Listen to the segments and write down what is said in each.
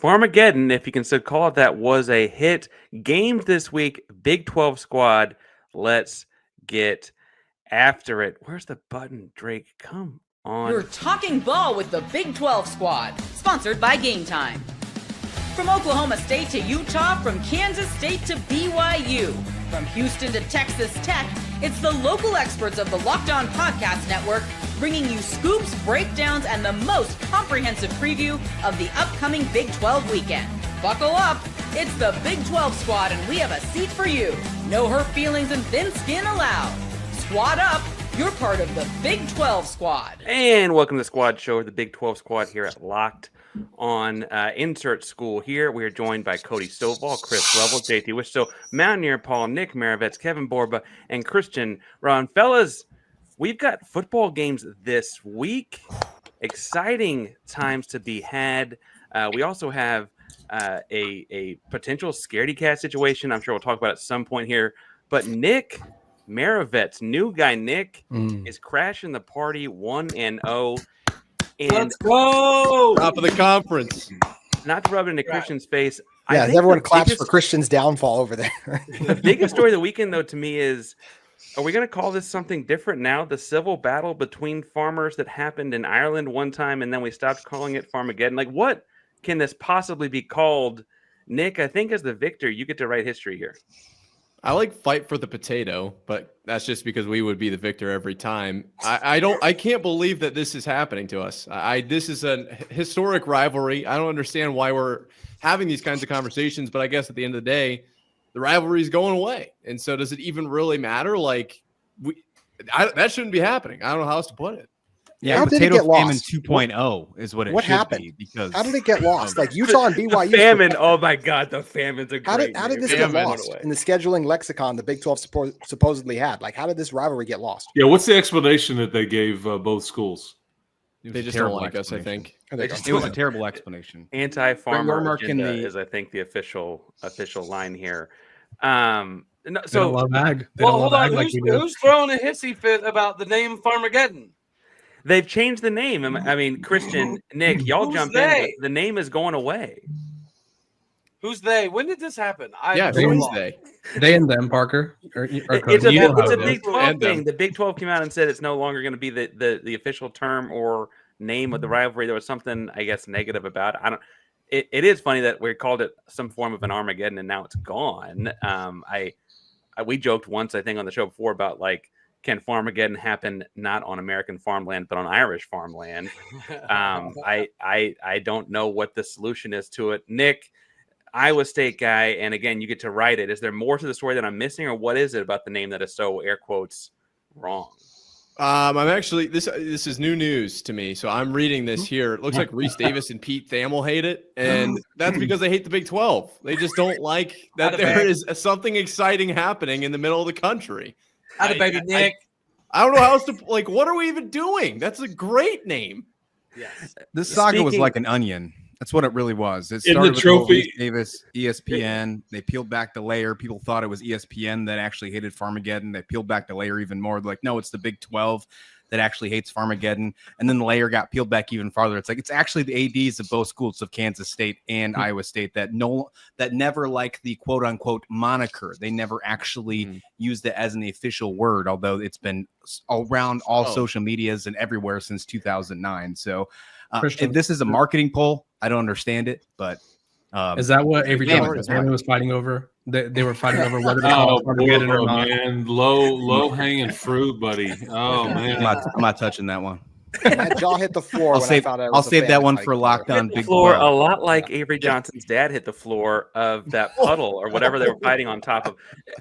Farmageddon, if you can still call it that, was a hit. Games this week, Big 12 squad. Let's get after it. Where's the button, Drake? Come on. You're talking ball with the Big 12 squad, sponsored by Game Time. From Oklahoma State to Utah, from Kansas State to BYU, from Houston to Texas Tech, it's the local experts of the Locked On Podcast Network bringing you scoops, breakdowns, and the most comprehensive preview of the upcoming Big 12 weekend. Buckle up, it's the Big 12 squad, and we have a seat for you. No hurt feelings and thin skin allowed. Squad up, you're part of the Big 12 squad. And welcome to the Squad Show, the Big 12 squad here at Locked On Insert School here. We are joined by Cody Stovall, Chris Lovel, JT Wistow, Mountaineer Paul, Nick Maravets, Kevin Borba, and Christian Ron. Fellas, we've got football games this week. Exciting times to be had. We also have a potential scaredy cat situation. I'm sure we'll talk about it at some point here. But Nick Maravets, new guy Nick, is crashing the party 1-0. And let's go! Top of the conference. Not to rub it into Christian's face. Yeah, everyone claps for Christian's downfall over there. The biggest story of the weekend, though, to me is, are we going to call this something different now? The civil battle between farmers that happened in Ireland one time, and then we stopped calling it Farmageddon. Like, what can this possibly be called? Nick, I think as the victor, you get to write history here. I like fight for the potato, but that's just because we would be the victor every time. I can't believe that this is happening to us. This is a historic rivalry. I don't understand why we're having these kinds of conversations, but I guess at the end of the day, the rivalry is going away. And so does it even really matter? Like that shouldn't be happening. I don't know how else to put it. Yeah, how did it get famine lost? 2.0 is what it what should happened? be. Because how did it get lost? Like Utah and BYU. The famine. Oh my God, the famine's a great. How did this get lost in the scheduling lexicon the Big 12 supposedly had? Like, how did this rivalry get lost? Yeah, what's the explanation that they gave both schools? They just don't like us, I think. It was a terrible explanation. Anti-farmer agenda is, I think, the official line here. So they don't love ag. Hold on. Who's throwing a hissy fit about the name Farmageddon? They've changed the name. I mean, Christian, Nick, y'all jump in. The name is going away. Who's they? When did this happen? Who's they? They and them, Parker. It's a Big 12 thing. The Big 12 came out and said it's no longer going to be the official term or name of the rivalry. There was something, I guess, negative about it. It is funny that we called it some form of an Armageddon and now it's gone. We joked once, I think, on the show before about like, can Farmageddon happen not on American farmland, but on Irish farmland? I don't know what the solution is to it. Nick, Iowa State guy, and again, you get to write it. Is there more to the story that I'm missing, or what is it about the name that is so, air quotes, wrong? I'm actually, this is new news to me, so I'm reading this here. It looks like Reese Davis and Pete Thamel hate it, and that's because they hate the Big 12. They just don't like that there is something exciting happening in the middle of the country. Baby Nick. I don't know how else to like. What are we even doing? That's a great name. Yes. This saga was like an onion. That's what it really was. It started with Reese Davis, ESPN. They peeled back the layer. People thought it was ESPN that actually hated Farmageddon. They peeled back the layer even more. They're like, no, it's the Big 12 that actually hates Farmageddon. And then the layer got peeled back even farther. It's like it's actually the ADs of both schools of Kansas State and Iowa State that never like the quote unquote moniker. They never actually used it as an official word, although it's been around all social medias and everywhere since 2009. So if this is a marketing poll, I don't understand it, but is that what Avery Johnson family was fighting over? They were fighting over whether to call Farmageddon or not. Man, low hanging fruit, buddy. Oh man, I'm not touching that one. My jaw hit the floor. I'll save that one for locked on Big floor. 12. A lot like Avery Johnson's dad hit the floor of that puddle or whatever they were fighting on top of.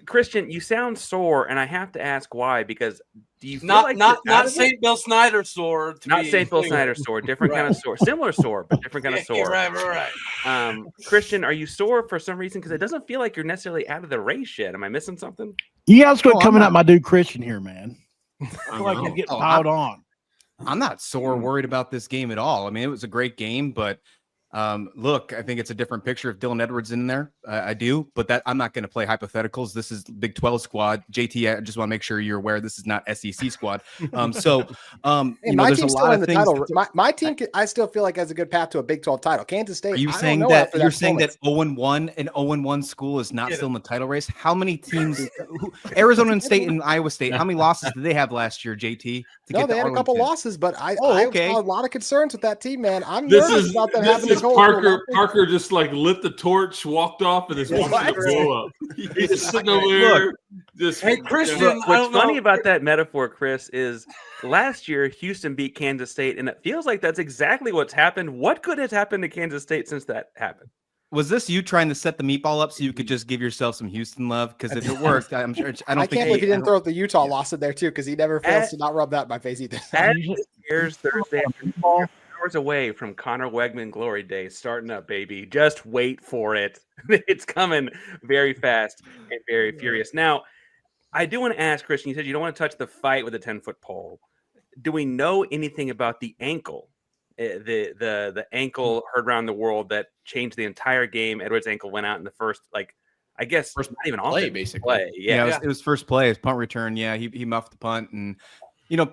Christian, you sound sore, and I have to ask why. Because do you feel not St. Bill Snyder sore? Not St. Bill Snyder sore. Different kind of sore. Similar sore, but different kind of sore. Right. Christian, are you sore for some reason? Because it doesn't feel like you're necessarily out of the race yet. Am I missing something? You guys quit coming at my dude Christian here, man. I feel like he's getting piled on. I'm not sore worried about this game at all. I mean, it was a great game, but Look, I think it's a different picture if Dylan Edwards in there. I do, but that I'm not going to play hypotheticals. This is Big 12 squad. JT, I just want to make sure you're aware this is not SEC squad. Hey, there's my a team's lot still in of the things. title. My team, I still feel like has a good path to a Big 12 title. Kansas State. Are you I don't saying know that after you're saying that performance. 0-1 and 0-1 school is not still in the title race? How many teams? Arizona State and Iowa State. How many losses did they have last year, JT? No, they had a couple losses, but I okay. saw a lot of concerns with that team, man. I'm This nervous is about them having to go. Parker just like lit the torch, walked off, and is watching it blow up. He's just sitting over there. Just Hey, Christian, you know, What's funny about that metaphor, Chris, is last year Houston beat Kansas State, and it feels like that's exactly what's happened. What could have happened to Kansas State since that happened? Was this you trying to set the meatball up so you could just give yourself some Houston love? Because if it worked, I'm sure. I can't believe he didn't throw out the Utah loss in there too, because he never fails to not rub that in my face either. As this year's Thursday, hours away from Connor Wegman Glory Day starting up, baby. Just wait for it. It's coming very fast and very furious. Now, I do want to ask, Christian, you said you don't want to touch the fight with a 10-foot pole. Do we know anything about the ankle? The ankle heard around the world that changed the entire game. Edwards' ankle went out in the first, not even play, on basically. play. Yeah, it was first play, his punt return. Yeah, he muffed the punt. And,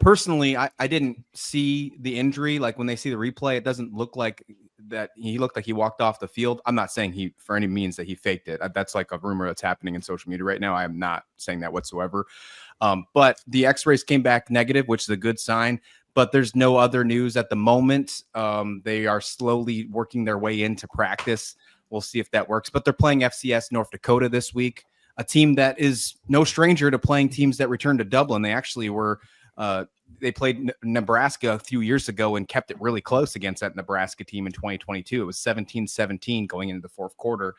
personally, I didn't see the injury. Like when they see the replay, it doesn't look like that. He looked like he walked off the field. I'm not saying he, for any means, that he faked it. That's like a rumor that's happening in social media right now. I am not saying that whatsoever. But the x-rays came back negative, which is a good sign. But there's no other news at the moment. They are slowly working their way into practice. We'll see if that works. But they're playing FCS North Dakota this week, a team that is no stranger to playing teams that return to Dublin. They actually were they played Nebraska a few years ago and kept it really close against that Nebraska team in 2022. It was 17-17 going into the fourth quarter.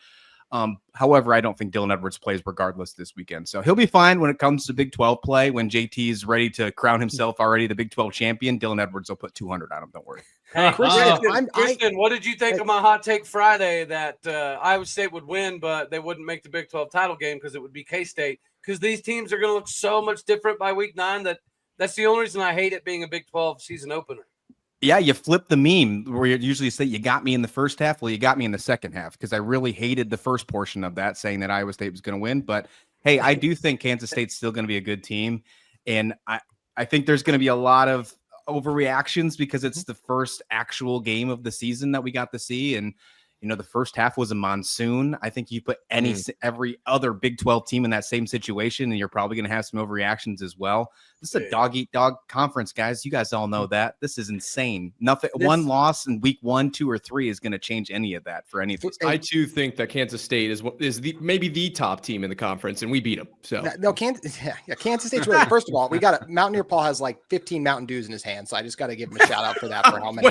However, I don't think Dylan Edwards plays regardless this weekend. So he'll be fine when it comes to Big 12 play. When JT is ready to crown himself already the Big 12 champion, Dylan Edwards will put 200 on him. Don't worry. Christian, what did you think of my hot take Friday that Iowa State would win, but they wouldn't make the Big 12 title game because it would be K-State? Because these teams are going to look so much different by week 9 that's the only reason I hate it being a Big 12 season opener. Yeah, you flip the meme where you usually say you got me in the first half. Well, you got me in the second half because I really hated the first portion of that, saying that Iowa State was going to win. But, hey, I do think Kansas State's still going to be a good team. And I think there's going to be a lot of overreactions because it's the first actual game of the season that we got to see. And, the first half was a monsoon. I think you put every other Big 12 team in that same situation, and you're probably going to have some overreactions as well. This is a dog-eat-dog conference, guys. You guys all know that. This is insane. One loss in week 1, 2, or 3 is going to change any of that for any of these teams. I too think that Kansas State is maybe the top team in the conference, and we beat them. So Kansas State's really. First of all, we got Mountaineer Paul has like 15 Mountain Dews in his hand, so I just got to give him a shout out for that. For how many?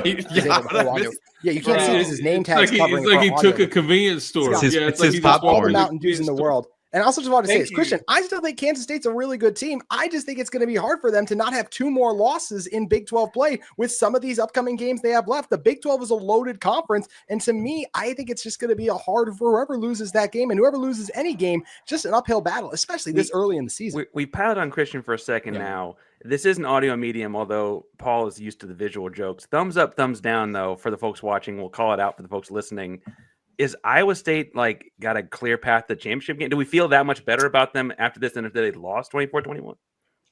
You can't see because his name tag's covering. It's like he took a convenience store. It's his popcorn. All the Mountain Dews in the world. And I also just want to say this, Christian, I still think Kansas State's a really good team. I just think it's going to be hard for them to not have 2 more losses in Big 12 play with some of these upcoming games they have left. The Big 12 is a loaded conference. And to me, I think it's just going to be a hard for whoever loses that game and whoever loses any game, just an uphill battle, especially this early in the season. We piled on Christian for a second now. This is an audio medium, although Paul is used to the visual jokes. Thumbs up, thumbs down, though, for the folks watching. We'll call it out for the folks listening. Is Iowa State got a clear path to the championship game? Do we feel that much better about them after this than if they lost 24-21?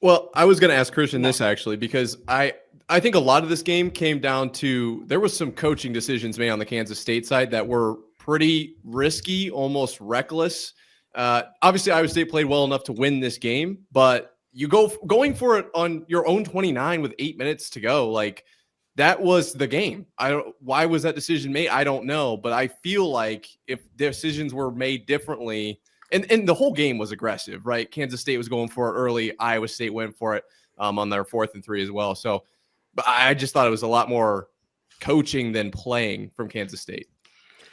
Well, I was going to ask Christian this actually, because I think a lot of this game came down to there was some coaching decisions made on the Kansas State side that were pretty risky, almost reckless. Obviously, Iowa State played well enough to win this game, but you going for it on your own 29 with 8 minutes to go, that was the game. Why was that decision made? I don't know, but I feel like if decisions were made differently, and the whole game was aggressive, right? Kansas State was going for it early. Iowa State went for it on their 4th and 3 as well. So, but I just thought it was a lot more coaching than playing from Kansas State.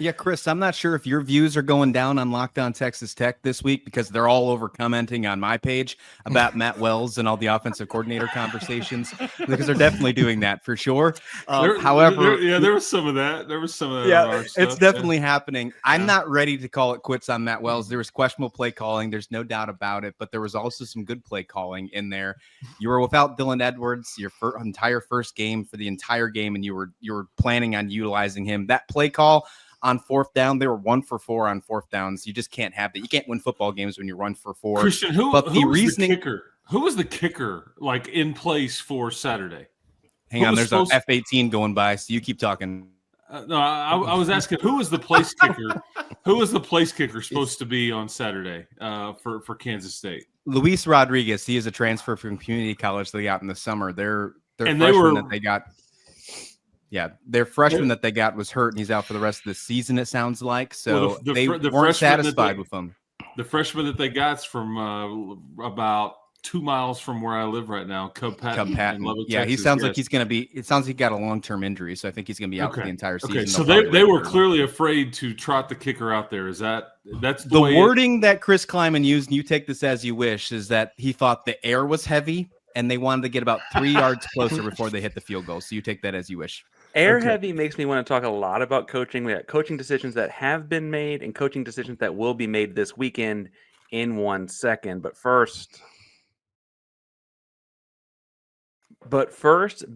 Yeah, Chris, I'm not sure if your views are going down on Locked On Texas Tech this week because they're all over commenting on my page about Matt Wells and all the offensive coordinator conversations, because they're definitely doing that for sure. However, there was some of that. There was some of that. Yeah, on our it's stuff. definitely happening. I'm not ready to call it quits on Matt Wells. There was questionable play calling. There's no doubt about it, but there was also some good play calling in there. You were without Dylan Edwards your entire first game for the entire game, and you were planning on utilizing him. That play call on fourth down, they were 1 for 4 on fourth downs. You just can't have that. You can't win football games when you run for 4. Christian, who was the kicker? Who was the kicker like in place for Saturday? Hang on, there's an F-18 going by, so you keep talking. No, I was asking who was the place kicker? Who was the place kicker supposed to be on Saturday for Kansas State? Luis Rodriguez. He is a transfer from community college they got in the summer. Their freshman that they got. Yeah, their freshman that they got was hurt, and he's out for the rest of the season, it sounds like. So they weren't satisfied with him. The freshman that they got's from about 2 miles from where I live right now, Cub Patton. Yeah, he sounds like he's going to be – it sounds like he got a long-term injury, so I think he's going to be out for the entire season. Okay, so they were clearly afraid to trot the kicker out there. Is that's the wording that Chris Kleiman used, and you take this as you wish, is that he thought the air was heavy, and they wanted to get about 3 yards closer before they hit the field goal. So you take that as you wish. Air heavy makes me want to talk a lot about coaching. We got coaching decisions that have been made and coaching decisions that will be made this weekend in 1 second. But first,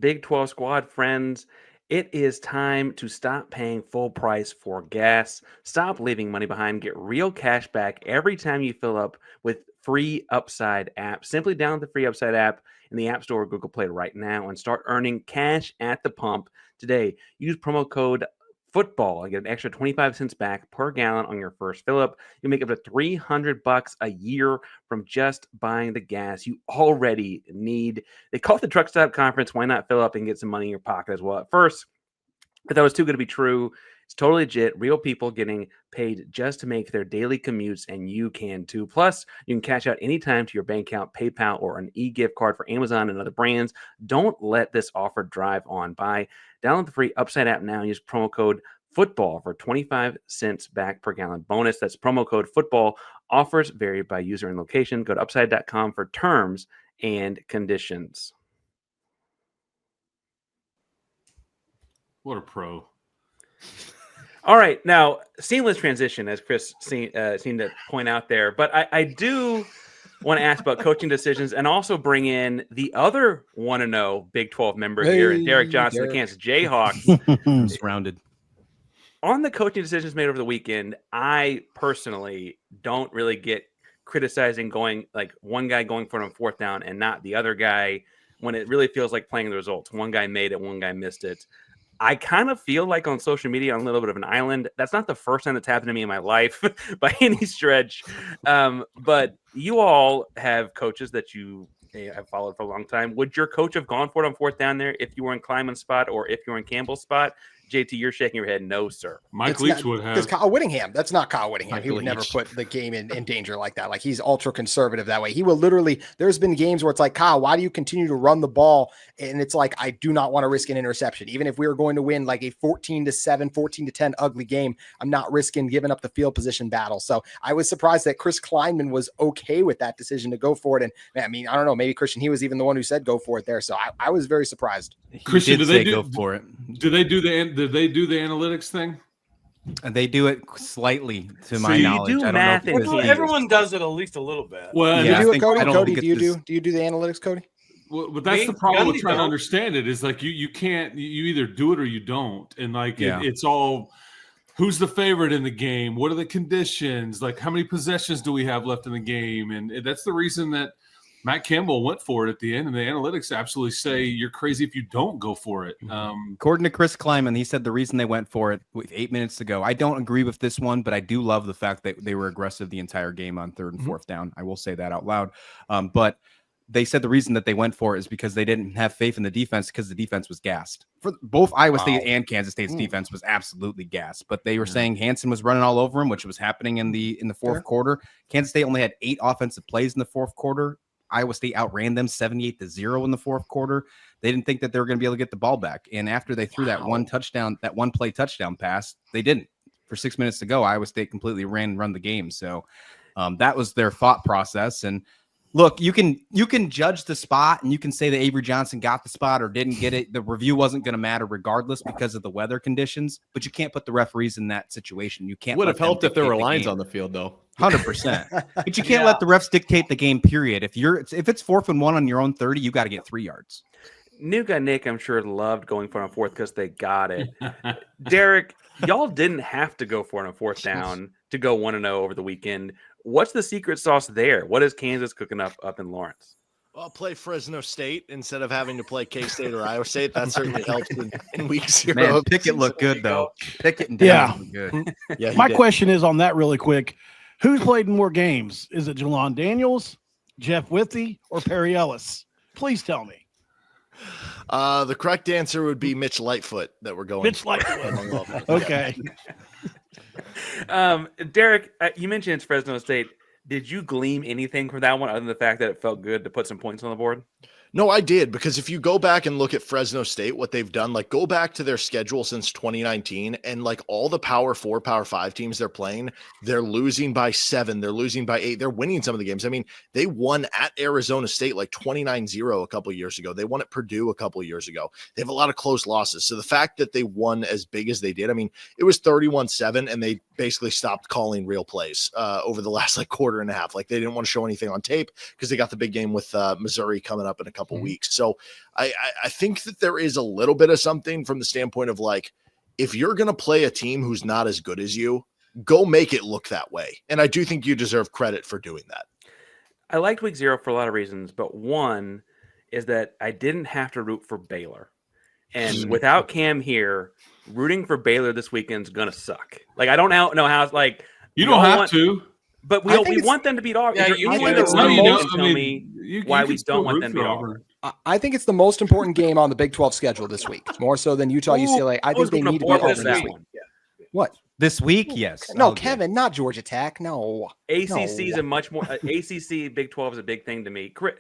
Big 12 squad friends, it is time to stop paying full price for gas. Stop leaving money behind. Get real cash back every time you fill up with free Upside app. Simply download the free Upside app in the App Store or Google Play right now and start earning cash at the pump today. Use promo code FOOTBALL and get an extra 25 cents back per gallon on your first fill up. You'll make up to $300 a year from just buying the gas you already need. They call it the Truck Stop Conference. Why not fill up and get some money in your pocket as well? At first, I thought it was too good to be true. It's totally legit. Real people getting paid just to make their daily commutes, and you can too. Plus, you can cash out anytime to your bank account, PayPal, or an e-gift card for Amazon and other brands. Don't let this offer drive on by. Download the free Upside app now and use promo code FOOTBALL for 25 cents back per gallon bonus. That's promo code FOOTBALL. Offers vary by user and location. Go to upside.com for terms and conditions. What a pro. All right, now seamless transition, as Chris seemed to point out there. But I do want to ask about coaching decisions and also bring in the other 1-0 Big 12 member here, Derek Johnson, the Kansas Jayhawks. Surrounded. On the coaching decisions made over the weekend, I personally don't really get criticizing going like one guy going for it on fourth down and not the other guy when it really feels like playing the results. One guy made it, one guy missed it. I kind of feel like on social media, on a little bit of an island. That's not the first time that's happened to me in my life by any stretch. But you all have coaches that you have followed for a long time. Would your coach have gone for it on fourth down there if you were in Kleiman's spot or if you were in Campbell's spot? JT, you're shaking your head. No, sir. Mike Leach would have. Because Kyle Whittingham, that's not Kyle Whittingham. He would never put the game in danger like that. Like, he's ultra conservative that way. He will literally, there's been games where it's like, Kyle, why do you continue to run the ball? And it's like, I do not want to risk an interception. Even if we were going to win like a 14-7, 14-10 ugly game, I'm not risking giving up the field position battle. So I was surprised that Chris Kleiman was okay with that decision to go for it. And I mean, I don't know, maybe Christian, he was even the one who said go for it there. So I was very surprised. Christian, did say go for it. Did they do the analytics thing? And they do it slightly, to my knowledge. You do math and everyone does it at least a little bit. Well, yeah, do it, Cody? Cody, do you do the analytics, Cody? Well, but that's the problem with trying to understand it is like you can't, you either do it or you don't. And like it's all, who's the favorite in the game? What are the conditions? Like, how many possessions do we have left in the game? And that's the reason that Matt Campbell went for it at the end, and the analytics absolutely say you're crazy if you don't go for it. According to Chris Kleiman, he said the reason they went for it with 8 minutes to go. I don't agree with this one, but I do love the fact that they were aggressive the entire game on third and fourth down. I will say that out loud. But they said the reason that they went for it is because they didn't have faith in the defense because the defense was gassed. For both Iowa State and Kansas State's defense was absolutely gassed. But they were saying Hansen was running all over him, which was happening in the fourth quarter. Kansas State only had 8 offensive plays in the fourth quarter. Iowa State outran them 78-0 in the fourth quarter. They didn't think that they were going to be able to get the ball back. And after they threw that one play touchdown pass, they didn't for 6 minutes to go, Iowa State completely run the game. So that was their thought process. And look, you can judge the spot and you can say that Avery Johnson got the spot or didn't get it. The review wasn't going to matter regardless because of the weather conditions, but you can't put the referees in that situation. You can't. Would have helped if there were lines on the field, though. 100%. But you can't let the refs dictate the game, period. If it's 4th and 1 on your own 30, you got to get 3 yards. New guy Nick, I'm sure, loved going for it on 4th because they got it. Derek, y'all didn't have to go for it on 4th down to go 1-0 over the weekend. What's the secret sauce there? What is Kansas cooking up in Lawrence? Well, play Fresno State instead of having to play K-State or Iowa State. That certainly helps in week 0. Man, Pickett looked good, though. Pickett and Downs looked good. Yeah, my question is on that really quick. Who's played more games? Is it Jelon Daniels, Jeff Withey, or Perry Ellis? Please tell me. The correct answer would be Mitch Lightfoot that we're going. Mitch Lightfoot. Okay. Derek, you mentioned it's Fresno State. Did you glean anything from that one other than the fact that it felt good to put some points on the board? No, I did, because if you go back and look at Fresno State, what they've done, like go back to their schedule since 2019, and like all the Power 4, Power 5 teams they're playing, they're losing by 7, they're losing by 8, they're winning some of the games. I mean, they won at Arizona State like 29-0 a couple of years ago. They won at Purdue a couple of years ago. They have a lot of close losses. So the fact that they won as big as they did, I mean, it was 31-7, and they basically stopped calling real plays over the last like quarter and a half. Like they didn't want to show anything on tape because they got the big game with Missouri coming up in a couple weeks. So I think that there is a little bit of something from the standpoint of like, if you're going to play a team who's not as good as you, go make it look that way. And I do think you deserve credit for doing that. I liked week 0 for a lot of reasons, but one is that I didn't have to root for Baylor. And without Cam here, rooting for Baylor this weekend is going to suck. Like, I don't know how it's like. You don't have to. But we want them to beat Auburn. Yeah, why we don't want them to beat Auburn. I think it's the most important game on the Big 12 schedule this week, more so than Utah, UCLA. I think they need to beat Auburn this week. What? This week, yes. No, Kevin, not Georgia Tech. No. ACC is a much more ACC. Big 12 is a big thing to me. Chris,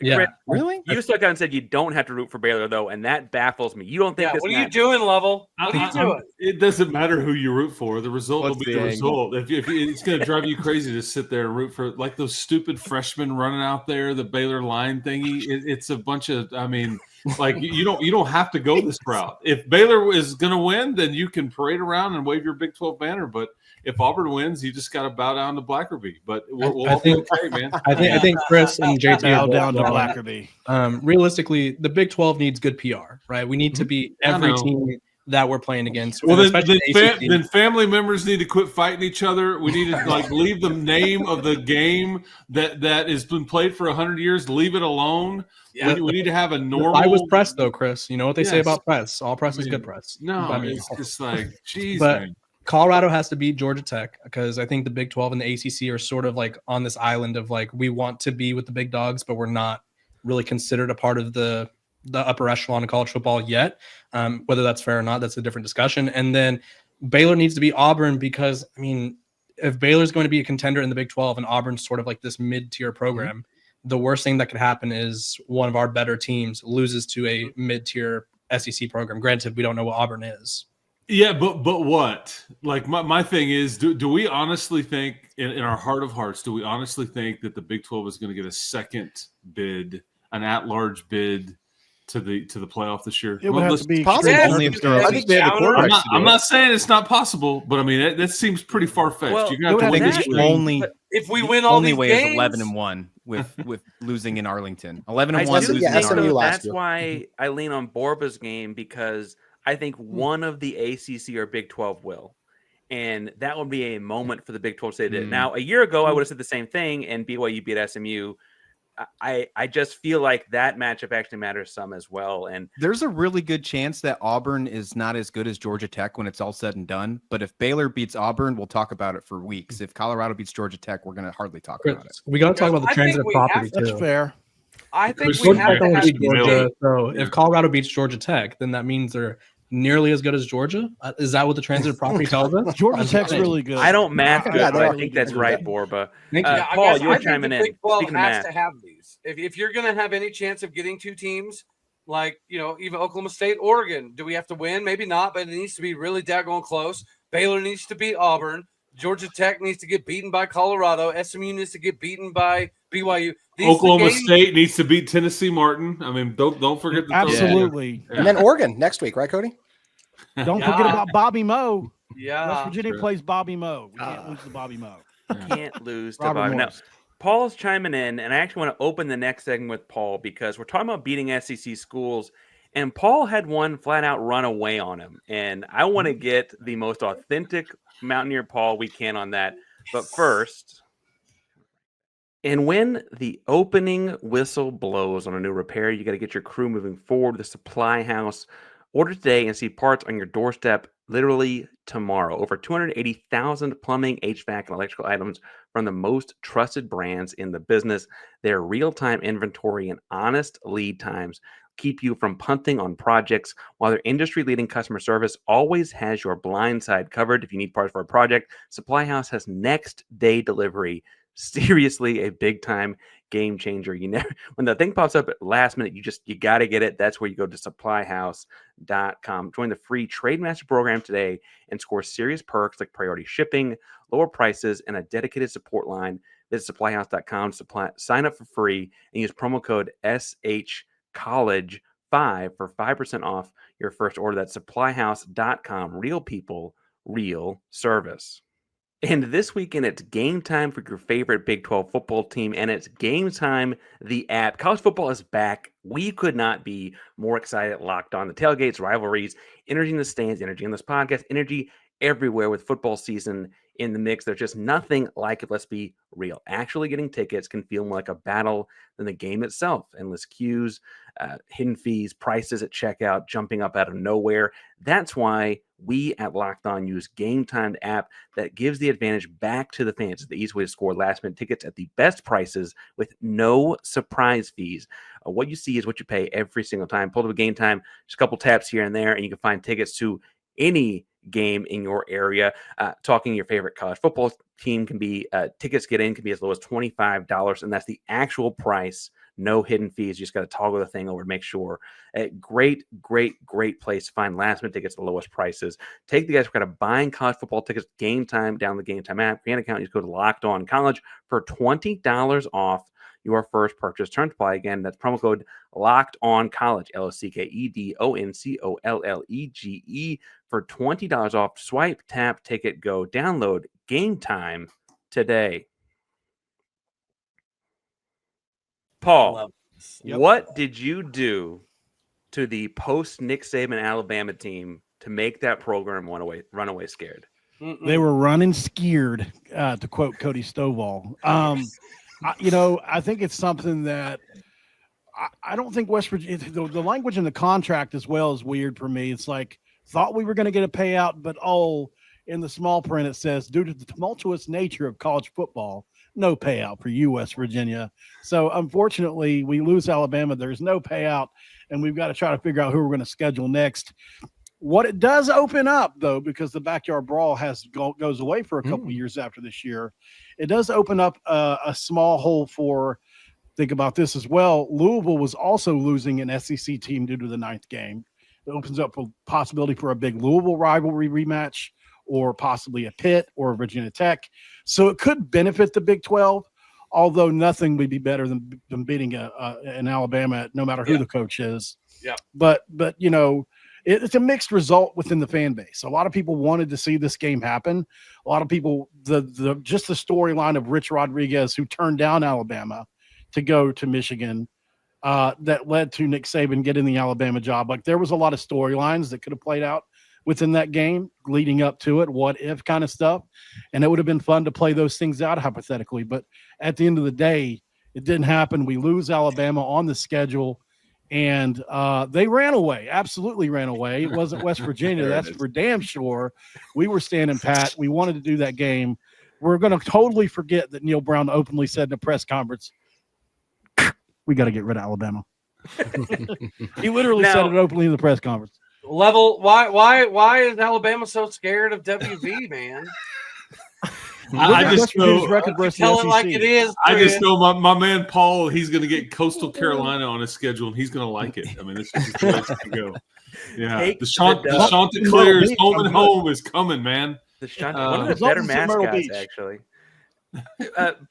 really? You stuck out and said you don't have to root for Baylor though, and that baffles me. You don't think? What are you doing, Lovel? What are you doing? It doesn't matter who you root for. The result will be the result. If it's going to drive you crazy to sit there and root for like those stupid freshmen running out there, the Baylor line thingy. It's a bunch of. I mean. Like you don't have to go this route. If Baylor is going to win, then you can parade around and wave your Big 12 banner. But if Auburn wins, you just got to bow down to Blackerby. But we'll all be okay, man. I think Chris and JT bow down to Blackerby. Realistically, the Big 12 needs good PR, right? We need to beat every team that we're playing against. Well, then family members need to quit fighting each other. We need to like leave the name of the game that has been played for 100 years. Leave it alone. Yeah. We need to have a normal. I was press though, Chris. You know what they say about press? All press is good press. No, it's just like, geez, but man. Colorado has to beat Georgia Tech because I think the Big 12 and the ACC are sort of like on this island of like we want to be with the big dogs, but we're not really considered a part of the upper echelon of college football yet. Whether that's fair or not, that's a different discussion. And then Baylor needs to beat Auburn because, I mean, if Baylor's going to be a contender in the Big 12 and Auburn's sort of like this mid-tier program, the worst thing that could happen is one of our better teams loses to a mid-tier SEC program. Granted, we don't know what Auburn is. Yeah, but what? Like my thing is, do we honestly think in our heart of hearts, do we honestly think that the Big 12 is going to get a second bid, an at-large bid to the playoff this year? It would have to be possible. Only if I think they have the quarterbacks. I'm not saying it's not possible, but I mean that seems pretty far-fetched. Well, You're going to have to only if we win all these way games, is 11-1 with losing in Arlington. 11-1 losing in SMU Arlington. last That's why I lean on Borba's game because I think one of the ACC or Big 12 will. And that would be a moment for the Big 12 to say that. Now, a year ago, I would have said the same thing, and BYU beat SMU. I just feel like that matchup actually matters some as well. And there's a really good chance that Auburn is not as good as Georgia Tech when it's all said and done. But if Baylor beats Auburn, we'll talk about it for weeks. If Colorado beats Georgia Tech, we're going to hardly talk about it. We got to talk about the transitive property too. That's fair. I think we have to have Georgia. So if Colorado beats Georgia Tech, then that means they're nearly as good as Georgia. Is that what the transitive property tells us? Georgia Tech's really good. I don't math good, but I really think that's right, Borba. Paul, you're chiming in. Big 12 Speaking of has math. to have these. If you're going to have any chance of getting two teams, like even Oklahoma State, Oregon, do we have to win? Maybe not, but it needs to be really daggone close. Baylor needs to beat Auburn. Georgia Tech needs to get beaten by Colorado. SMU needs to get beaten by BYU. Oklahoma State needs to beat Tennessee Martin. I mean, don't forget the absolutely. And then Oregon next week, right, Cody? Don't forget about Bobby Moe. Yeah, West Virginia plays Bobby Moe. We can't lose to Bobby Moe. Can't lose to Robert Bobby. Now, Morris. Paul's chiming in, and I actually want to open the next segment with Paul because we're talking about beating SEC schools, and Paul had one flat out run away on him. And I want to get the most authentic Mountaineer Paul we can on that. But first, and when the opening whistle blows on a new repair, you got to get your crew moving forward. The Supply House. Order today and see parts on your doorstep literally tomorrow. Over 280,000 plumbing, HVAC, and electrical items from the most trusted brands in the business. Their real-time inventory and honest lead times keep you from punting on projects, while their industry-leading customer service always has your blind side covered. If you need parts for a project, Supply House has next-day delivery. Seriously, a big-time game changer. You never, when the thing pops up at last minute, you got to get it. That's where you go to supplyhouse.com. Join the free Trade Master program today and score serious perks like priority shipping, lower prices, and a dedicated support line. Visit supplyhouse.com, sign up for free, and use promo code SHCollege5 for 5% off your first order. That's supplyhouse.com. Real people, real service. And this weekend, it's game time for your favorite Big 12 football team, and it's Game Time, the app. College football is back. We could not be more excited. Locked on the tailgates, rivalries, energy in the stands, energy in this podcast, energy everywhere with football season in the mix. There's just nothing like it. Let's be real. Actually getting tickets can feel more like a battle than the game itself. Endless queues, hidden fees, prices at checkout, jumping up out of nowhere. That's why we at Locked On use Game Time, the app that gives the advantage back to the fans. It's the easiest way to score last-minute tickets at the best prices with no surprise fees. What you see is what you pay every single time. Pull up a Game Time, just a couple taps here and there, and you can find tickets to any game in your area. Talking your favorite college football team can be tickets get in can be as low as $25, and that's the actual price. No hidden fees. You just got to toggle the thing over to make sure. Great place to find last minute tickets at the lowest prices. Take the guys who are buying college football tickets. Game Time, down the Game Time app. Fan account. You just go to Locked On College for $20 off your first purchase. Turn to apply again. That's promo code Locked On College. LOCKEDONCOLLEGE for $20 off. Swipe, tap, ticket, go. Download Game Time today. Paul, what did you do to the post Nick Saban Alabama team to make that program run away scared? They were running scared, to quote Cody Stovall. I think it's something that I don't think West Virginia, the language in the contract as well is weird for me. It's like, thought we were going to get a payout, but in the small print it says, due to the tumultuous nature of college football, no payout for you, West Virginia. So unfortunately, we lose Alabama. There's no payout, and we've got to try to figure out who we're going to schedule next. What it does open up, though, because the backyard brawl goes away for a couple of years after this year, it does open up a small hole for. Think about this as well. Louisville was also losing an SEC team due to the 9th game. It opens up a possibility for a big Louisville rivalry rematch, or possibly a Pitt or Virginia Tech. So it could benefit the Big 12, although nothing would be better than beating an Alabama, no matter who the coach is. Yeah. But it's a mixed result within the fan base. A lot of people wanted to see this game happen. A lot of people, just the storyline of Rich Rodriguez, who turned down Alabama to go to Michigan, that led to Nick Saban getting the Alabama job. Like, there was a lot of storylines that could have played out within that game leading up to it, what if kind of stuff. And it would have been fun to play those things out hypothetically. But at the end of the day, it didn't happen. We lose Alabama on the schedule, and they ran away, absolutely ran away. It wasn't West Virginia. That's for damn sure. We were standing pat. We wanted to do that game. We're going to totally forget that Neil Brown openly said in a press conference, we got to get rid of Alabama. He literally said it openly in the press conference. Level, why is Alabama so scared of WV, man? I just know, record versus Tell the it like SEC. it is. I just Chris. know my man Paul. He's going to get Coastal Carolina on his schedule, and he's going to like it. I mean, it's just the way it's going to go. Yeah, Take the the Chanticleer's Beach, home I'm and good. home is coming, man. One of the Results better in Myrtle mascots, Beach. actually.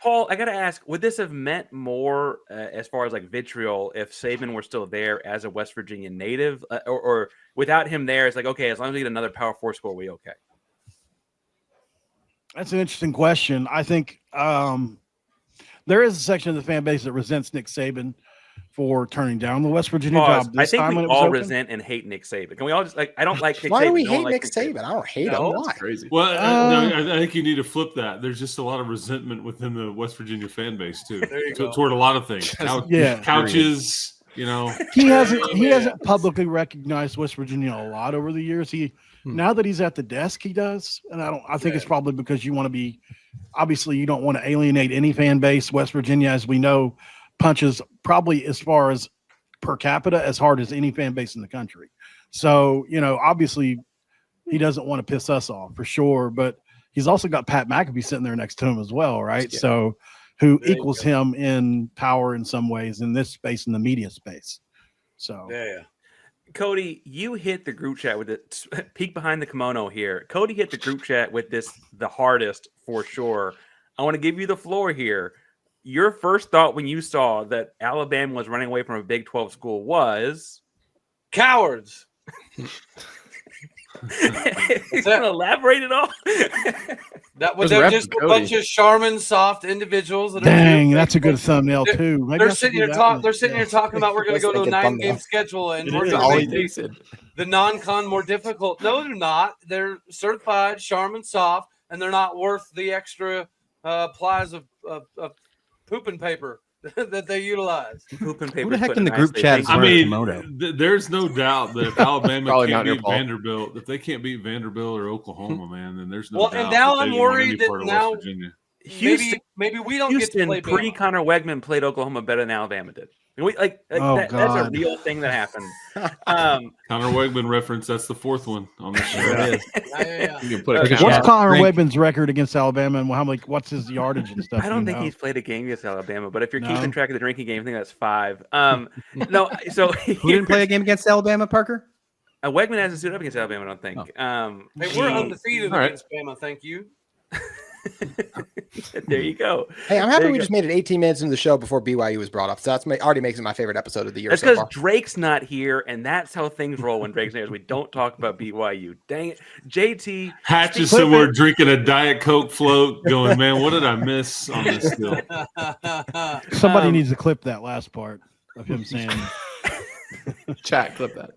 Paul, I got to ask, would this have meant more as far as like vitriol if Saban were still there as a West Virginia native, or without him there, it's like, okay, as long as we get another Power 4 school, we okay? That's an interesting question. I think there is a section of the fan base that resents Nick Saban for turning down the West Virginia job. I think when we it was all open. resent and hate Nick Saban. Can we all just like? I don't like Nick Why Saban. do we No one hate likes Nick Saban? I don't hate him. Why? Crazy. Well, no, I think you need to flip that. There's just a lot of resentment within the West Virginia fan base too, toward a lot of things. Couches, you know. He hasn't publicly recognized West Virginia a lot over the years. Now that he's at the desk, he does, and I think it's probably because you want to be. Obviously, you don't want to alienate any fan base. West Virginia, as we know, punches probably as far as per capita as hard as any fan base in the country. So, obviously he doesn't want to piss us off for sure, but he's also got Pat McAfee sitting there next to him as well, right? Yeah. So who equals him in power in some ways in this space, in the media space. So Cody, you hit the group chat with it. Peek behind the kimono here. Cody hit the group chat with this the hardest for sure. I want to give you the floor here. Your first thought when you saw that Alabama was running away from a Big 12 school was cowards. You want to elaborate at all? That was just a bunch of Charmin soft individuals. Dang, that's a good thumbnail too. Maybe they're sitting here talking about we're going to go to a 9-game schedule and we're going to make the non-con more difficult. No, they're not. They're certified Charmin soft, and they're not worth the extra plies of pooping paper that they utilize. Pooping paper. Who the heck in the group chat? I mean, there's no doubt that if Alabama can't beat Vanderbilt, if they can't beat Vanderbilt or Oklahoma, man, then there's no doubt. And now I'm worried that now maybe we don't get to play. Pre-Connor Wegman played Oklahoma better than Alabama did. That's a real thing that happened. Connor Wegman reference. That's the fourth one on the show. What's Connor Wegman's record against Alabama, and what's his yardage and stuff? I don't think he's played a game against Alabama, but if you're keeping track of the drinking game, I think that's 5. No, so who didn't play a game against Alabama, Parker? Wegman hasn't stood up against Alabama, I don't think. Hey, we're undefeated against Alabama. Thank you. There you go. Hey, I'm happy we just made it 18 minutes into the show before BYU was brought up. So that's already makes it my favorite episode of the year. That's because Drake's not here, and that's how things roll when Drake's here. We don't talk about BYU. Dang it, JT. Hatch is somewhere drinking a Diet Coke float, going, man, what did I miss on this deal? Somebody needs to clip that last part of him saying. Chat, clip that.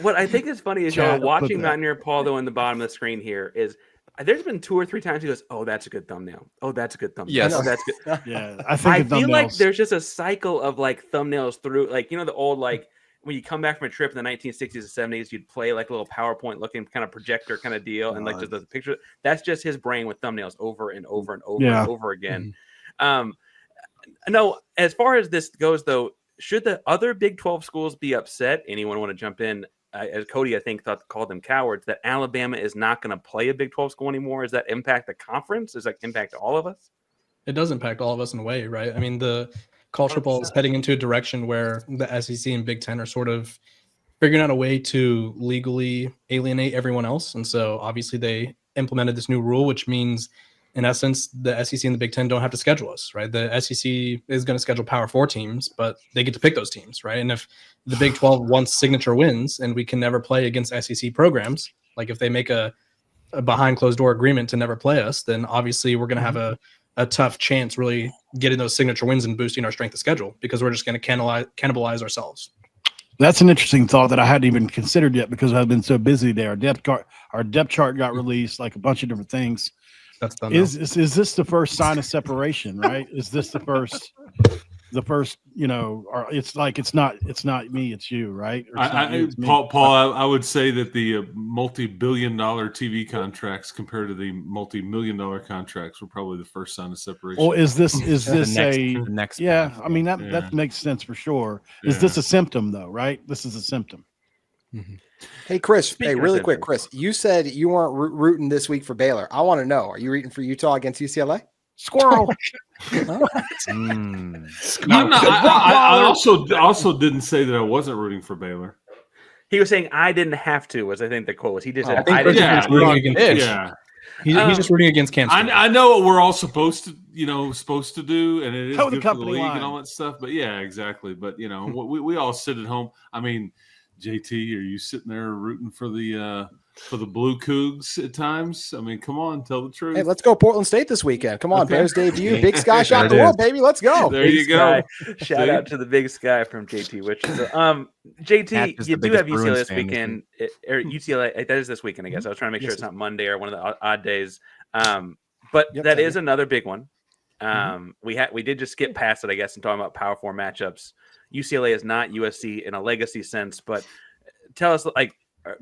What I think is funny is y'all watching Mountaineer Paul though in the bottom of the screen here is. There's been 2 or 3 times he goes, "Oh, that's a good thumbnail. Oh, that's a good thumbnail. Yes, oh, that's good." Yeah, I feel like there's just a cycle of like thumbnails through, like the old when you come back from a trip in the 1960s and 70s, you'd play like a little PowerPoint looking kind of projector kind of deal, and like just the picture. That's just his brain with thumbnails over and over and over and over again. No, as far as this goes though, should the other Big 12 schools be upset? Anyone want to jump in? As Cody, I think, called them cowards, that Alabama is not going to play a Big 12 school anymore. Does that impact the conference? Does that impact all of us? It does impact all of us in a way, right? I mean, the college football is heading into a direction where the SEC and Big Ten are sort of figuring out a way to legally alienate everyone else. And so obviously they implemented this new rule, which means in essence, the SEC and the Big Ten don't have to schedule us, right? The SEC is going to schedule Power 4 teams, but they get to pick those teams, right? And if the Big 12 wants signature wins and we can never play against SEC programs, like if they make a behind closed door agreement to never play us, then obviously we're going to have a tough chance really getting those signature wins and boosting our strength of schedule because we're just going to cannibalize ourselves. That's an interesting thought that I hadn't even considered yet because I've been so busy today. Our depth chart got released, like a bunch of different things. That's done. Is this the first sign of separation, right? Is this the first, or it's like it's not me, it's you, right? Paul, I would say that the multi-billion-dollar TV contracts compared to the multi-million-dollar contracts were probably the first sign of separation. Well, is this the next I mean that makes sense for sure. Is this a symptom though, right? This is a symptom. Hey, Chris. Speaking of Really quick, Central. Chris. You said you weren't rooting this week for Baylor. I want to know: are you rooting for Utah against UCLA? Squirrel. I'm not, I also didn't say that I wasn't rooting for Baylor. He was saying I didn't have to. Was I think the quote was. He just said I think I Chris didn't is have just to. rooting against Edge. Yeah. He's just rooting against Kansas. I know what we're all supposed to do, and it is Toe the good for the company league line. and all that stuff. But yeah, exactly. But we all sit at home. I mean, JT, are you sitting there rooting for the Blue Cougs at times? I mean, come on, tell the truth. Hey, let's go Portland State this weekend. Come on, Okay. Bears debut, Big Sky shot the world, baby. Let's go. There Big you go. Sky. Shout out to the Big Sky from JT Wichita. JT, you do have UCLA this weekend, or UCLA. That is this weekend, I guess. I was trying to make sure it's not Monday or one of the odd days. But that is another big one. We did just skip past it, I guess, and talking about Power 4 matchups. UCLA is not USC in a legacy sense, but tell us, like,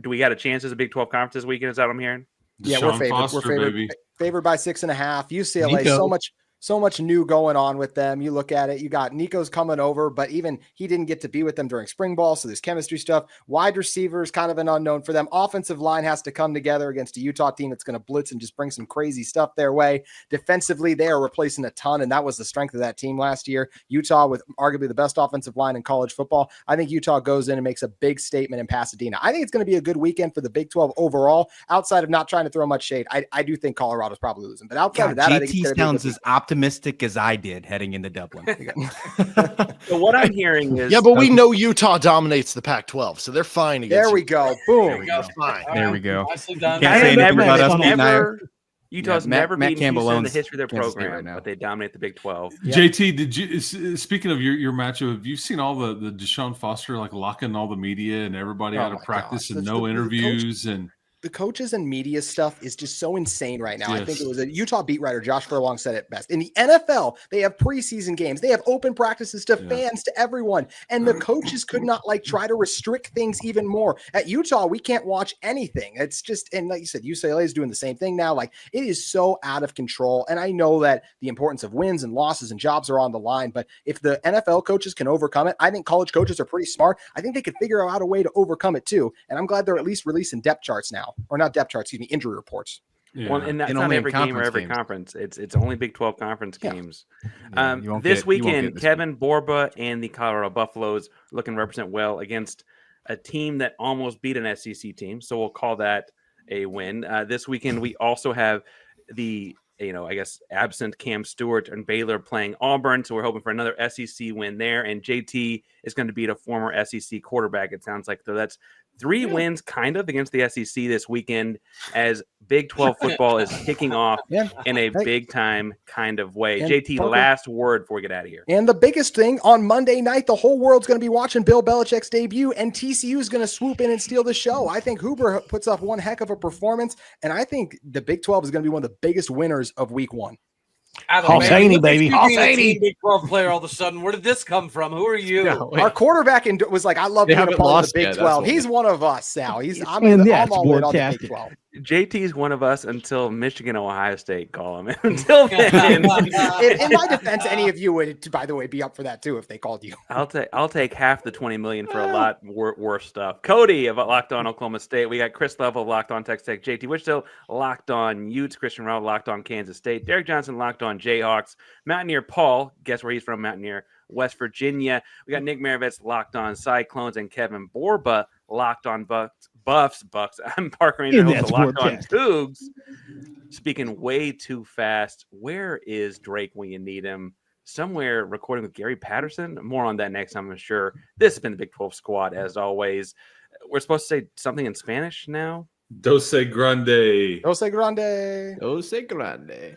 do we got a chance as a Big 12 conference this weekend? Is that what I'm hearing? Yeah, Deshaun we're favored. Foster, Favored by 6.5. UCLA, Nico. so much new going on with them. You look at it, you got Nico's coming over, but even he didn't get to be with them during spring ball. So there's chemistry stuff. Wide receivers, kind of an unknown for them. Offensive line has to come together against a Utah team that's going to blitz and just bring some crazy stuff their way. Defensively, they are replacing a ton, and that was the strength of that team last year. Utah with arguably the best offensive line in college football. I think Utah goes in and makes a big statement in Pasadena. I think it's going to be a good weekend for the Big 12 overall, outside of not trying to throw much shade. I do think Colorado's probably losing, but outside of that, I think it's JT going to sounds as optimistic as I did heading into Dublin. So what I'm hearing is, Yeah, but we know Utah dominates the Pac-12, so they're fine against There we go. Boom. There we go. Fine. There we go. Nicely done. Can't say anything about us beating Utah's Matt never beaten Campbell Houston in the owns history of their Kansas State program, right now. but they dominate the Big 12. JT, did you? Speaking of your matchup, have you seen all the Deshaun Foster like locking all the media and everybody out of practice and no interviews and The coaches and media stuff is just so insane right now. I think Yes. it was a Utah beat writer, Josh Furlong, said it best. In the NFL, they have preseason games. They have open practices to fans, to everyone. And the coaches could not try to restrict things even more. At Utah, we can't watch anything. It's just, and like you said, UCLA is doing the same thing now. Like, it is so out of control. And I know that the importance of wins and losses and jobs are on the line. But if the NFL coaches can overcome it, I think college coaches are pretty smart. I think they could figure out a way to overcome it too. And I'm glad they're at least releasing depth charts now. Or not depth charts, excuse me, injury reports. Well, and that's And not only in every game or every conference conference. It's only Big 12 conference games. you won't This get- you won't weekend, get this Kevin Borba and the Colorado Buffaloes looking to represent well against a team that almost beat an SEC team. So we'll call that a win. This weekend, we also have the, I guess, absent Cam Stewart and Baylor playing Auburn. So we're hoping for another SEC win there. And JT is going to beat a former SEC quarterback, it sounds like. So that's 3 wins kind of against the SEC this weekend as Big 12 football is kicking off in a big time kind of way. And JT, Parker, last word before we get out of here. And the biggest thing on Monday night, the whole world's going to be watching Bill Belichick's debut, and TCU is going to swoop in and steal the show. I think Hoover puts up one heck of a performance, and I think the Big 12 is going to be one of the biggest winners of week 1. Hosseini, baby. Hosseini. Big 12 player all of a sudden. Where did this come from? Who are you? Our quarterback was like, I love They being a haven't part of lost the Big yet, that's 12. why. He's one of us, Sal. I'm And all that's in on the Big broadcasted. 12. JT's one of us until Michigan, Ohio State call him. Until then, In my defense, any of you would, by the way, be up for that too if they called you. I'll take half the $20 million for a lot worse stuff. Cody of Locked On Oklahoma State. We got Chris Lovel of Locked On Texas Tech. JT Wichita Locked On Utes. Christian Rao Locked On Kansas State. Derek Johnson Locked On Jayhawks. Mountaineer Paul. Guess where he's from? Mountaineer, West Virginia. We got Nick Maravets Locked On Cyclones and Kevin Borba Locked On Buffs. I'm Parker Rainer, And also that's Locked On broadcast. Cougs. Speaking way too fast. Where is Drake when you need him? Somewhere recording with Gary Patterson. More on that next time, I'm sure. This has been the Big 12 Squad, as always. We're supposed to say something in Spanish now. Dose Grande. Jose Grande. Ose Grande.